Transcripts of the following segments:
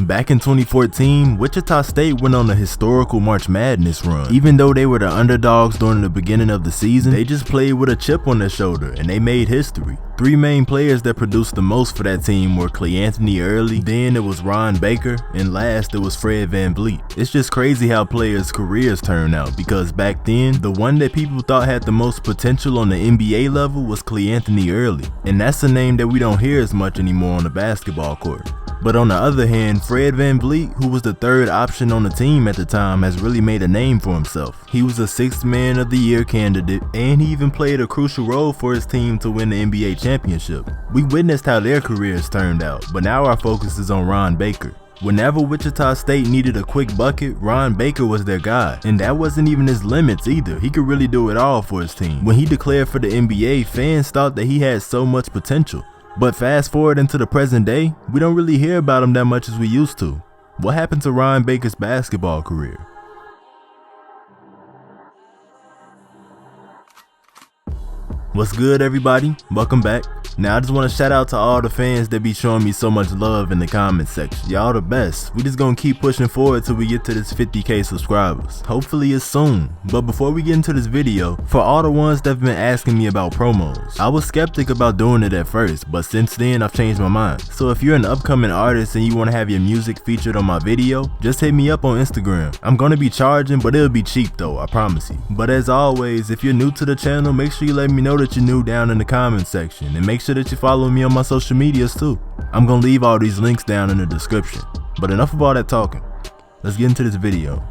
Back in 2014, Wichita State went on a historical March Madness run. Even though they were the underdogs during the beginning of the season, they just played with a chip on their shoulder and they made history. Three main players that produced the most for that team were Cleanthony Early, then it was Ron Baker, and last it was Fred VanVleet. It's just crazy how players' careers turn out, because back then, the one that people thought had the most potential on the NBA level was Cleanthony Early, and that's a name that we don't hear as much anymore on the basketball court. But on the other hand, Fred VanVleet, who was the third option on the team at the time, has really made a name for himself. He was a 6th Man of the Year candidate, and he even played a crucial role for his team to win the NBA championship. We witnessed how their careers turned out, but now our focus is on Ron Baker. Whenever Wichita State needed a quick bucket, Ron Baker was their guy, and that wasn't even his limits either. He could really do it all for his team. When he declared for the NBA, fans thought that he had so much potential. But fast forward into the present day, we don't really hear about him that much as we used to. What happened to Ron Baker's basketball career? What's good, everybody? Welcome back. Now I just want to shout out to all the fans that be showing me so much love in the comment section. Y'all the best. We just gonna keep pushing forward till we get to this 50K subscribers. Hopefully it's soon. But before we get into this video, for all the ones that have been asking me about promos, I was skeptic about doing it at first, but since then I've changed my mind. So if you're an upcoming artist and you want to have your music featured on my video, just hit me up on Instagram. I'm gonna be charging, but it'll be cheap though, I promise you. But as always, if you're new to the channel, make sure you let me know that you're new down in the comment section, and make sure that you follow me on my social medias too. I'm gonna leave all these links down in the description. But enough of all that talking. Let's get into this video.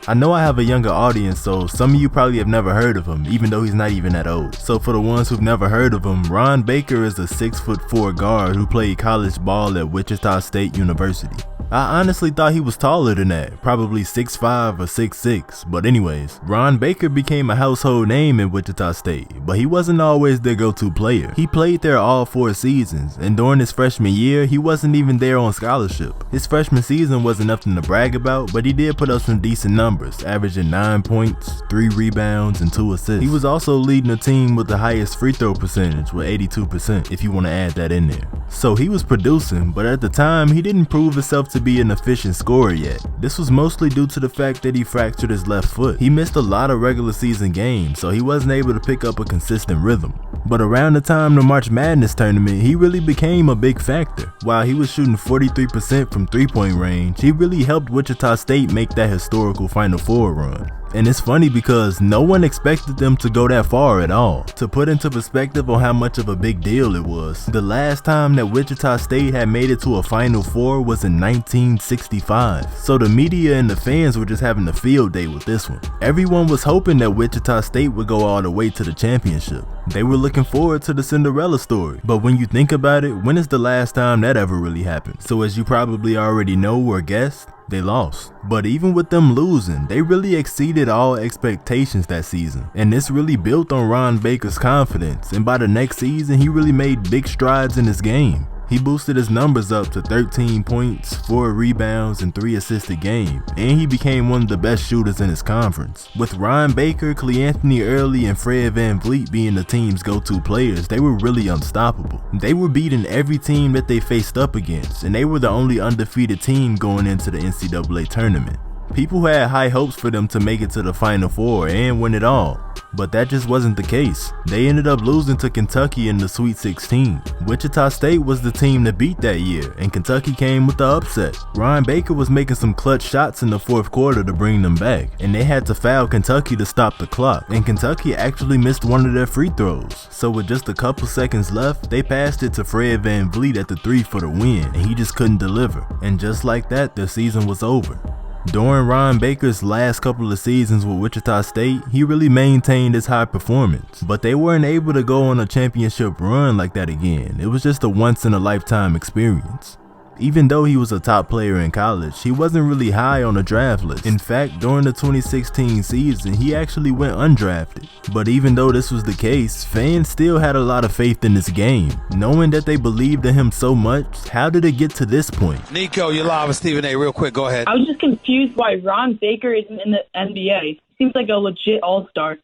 I know I have a younger audience, so some of you probably have never heard of him, even though he's not even that old. So for the ones who've never heard of him, Ron Baker is a 6'4" guard who played college ball at Wichita State University. I honestly thought he was taller than that, probably 6'5" or 6'6", but anyways, Ron Baker became a household name in Wichita State, but he wasn't always their go-to player. He played there all 4 seasons, and during his freshman year, he wasn't even there on scholarship. His freshman season wasn't nothing to brag about, but he did put up some decent numbers, averaging 9 points, 3 rebounds, and 2 assists. He was also leading the team with the highest free throw percentage with 82%, if you want to add that in there. So he was producing, but at the time, he didn't prove himself to be an efficient scorer yet. This was mostly due to the fact that he fractured his left foot. He missed a lot of regular season games, so he wasn't able to pick up a consistent rhythm. But around the time the March Madness tournament, he really became a big factor. While he was shooting 43% from 3-point range, he really helped Wichita State make that historical Final Four run. And it's funny because no one expected them to go that far at all. To put into perspective on how much of a big deal it was, the last time that Wichita State had made it to a Final Four was in 1965. So the media and the fans were just having a field day with this one. Everyone was hoping that Wichita State would go all the way to the championship. They were looking forward to the Cinderella story. But when you think about it, when is the last time that ever really happened? So as you probably already know or guessed, they lost. But even with them losing, they really exceeded all expectations that season. And this really built on Ron Baker's confidence, and by the next season, he really made big strides in his game. He boosted his numbers up to 13 points, 4 rebounds, and 3 assists a game, and he became one of the best shooters in his conference. With Ron Baker, Cleanthony Early, and Fred VanVleet being the team's go-to players, they were really unstoppable. They were beating every team that they faced up against, and they were the only undefeated team going into the NCAA tournament. People had high hopes for them to make it to the Final Four and win it all, but that just wasn't the case. They ended up losing to Kentucky in the Sweet 16. Wichita State was the team to beat that year, and Kentucky came with the upset. Ron Baker was making some clutch shots in the 4th quarter to bring them back, and they had to foul Kentucky to stop the clock, and Kentucky actually missed one of their free throws. So with just a couple seconds left, they passed it to Fred VanVleet at the 3 for the win, and he just couldn't deliver. And just like that, their season was over. During Ron Baker's last couple of seasons with Wichita State, he really maintained his high performance, but they weren't able to go on a championship run like that again. It was just a once-in-a-lifetime experience. Even though he was a top player in college, he wasn't really high on the draft list. In fact, during the 2016 season, he actually went undrafted. But even though this was the case, fans still had a lot of faith in this game. Knowing that they believed in him so much, how did it get to this point? Nico, you're live with Stephen A. Real quick, go ahead. I was just confused why Ron Baker isn't in the NBA. Seems like a legit all-star.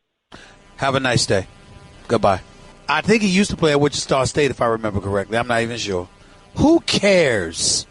Have a nice day. Goodbye. I think he used to play at Wichita State, if I remember correctly. I'm not even sure. Who cares?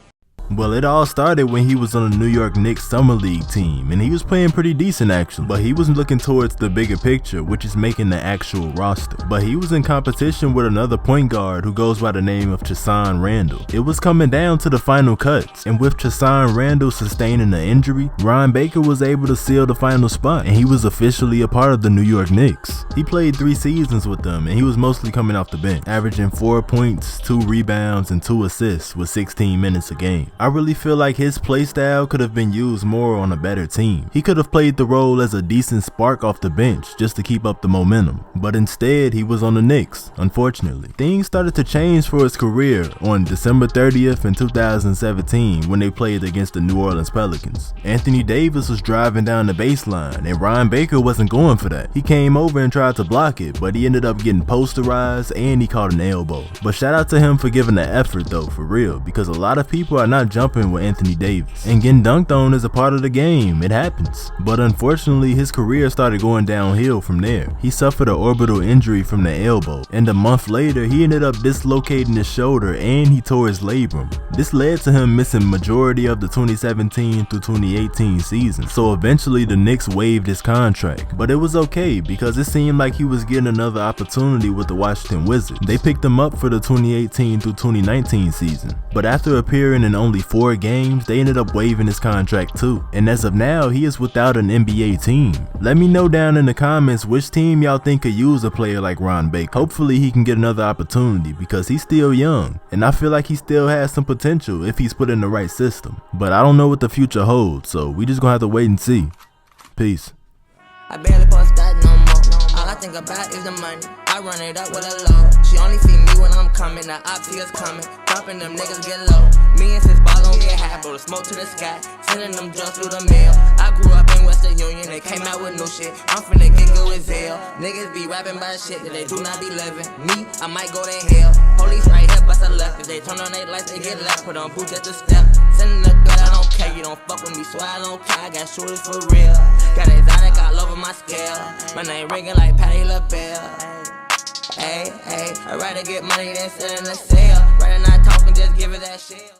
Well, it all started when he was on the New York Knicks Summer League team, and he was playing pretty decent actually, but he was looking towards the bigger picture, which is making the actual roster. But he was in competition with another point guard who goes by the name of TheChosenONE Randle. It was coming down to the final cuts, and with TheChosenONE Randle sustaining an injury, Ron Baker was able to seal the final spot, and he was officially a part of the New York Knicks. He played 3 seasons with them, and he was mostly coming off the bench, averaging 4 points, 2 rebounds, and 2 assists with 16 minutes a game. I really feel like his playstyle could have been used more on a better team. He could have played the role as a decent spark off the bench just to keep up the momentum, but instead he was on the Knicks, unfortunately. Things started to change for his career on December 30th in 2017 when they played against the New Orleans Pelicans. Anthony Davis was driving down the baseline and Ron Baker wasn't going for that. He came over and tried to block it, but he ended up getting posterized and he caught an elbow. But shout out to him for giving the effort though, for real, because a lot of people are not jumping with Anthony Davis, and getting dunked on is a part of the game. It happens. But unfortunately his career started going downhill from there. He suffered an orbital injury from the elbow, and a month later he ended up dislocating his shoulder and he tore his labrum. This led to him missing majority of the 2017 through 2018 season, so eventually the Knicks waived his contract. But it was okay because it seemed like he was getting another opportunity with the Washington Wizards. They picked him up for the 2018 through 2019 season, but after appearing in only 4 games, they ended up waiving his contract too. And as of now, he is without an NBA team. Let me know down in the comments which team y'all think could use a player like Ron Baker. Hopefully he can get another opportunity because he's still young, and I feel like he still has some potential if he's put in the right system. But I don't know what the future holds, so we just gonna have to wait and see. Peace. I barely post that no more. All I think about is the money. I run it up with a low. She only see me when I'm coming. The op is coming. Dropping them niggas get low. Me and sis ball gon' get high. Blow the smoke to the sky. Sending them drugs through the mail. I grew up in Western Union. They came out with new shit. I'm finna get good with Zell. Niggas be rapping about shit that they do not be living. Me, I might go to hell. Police right here, bust a left. If they turn on their lights, they get left. Put on boots at the step. Sending the threat, I don't care. You don't fuck with me, so I don't care. I got shooters for real. Got exotic all over my scale. My name ringing like Patty LaBelle. Hey, I'd rather get money than sit in the cell. Rather not talking, just give it that shit.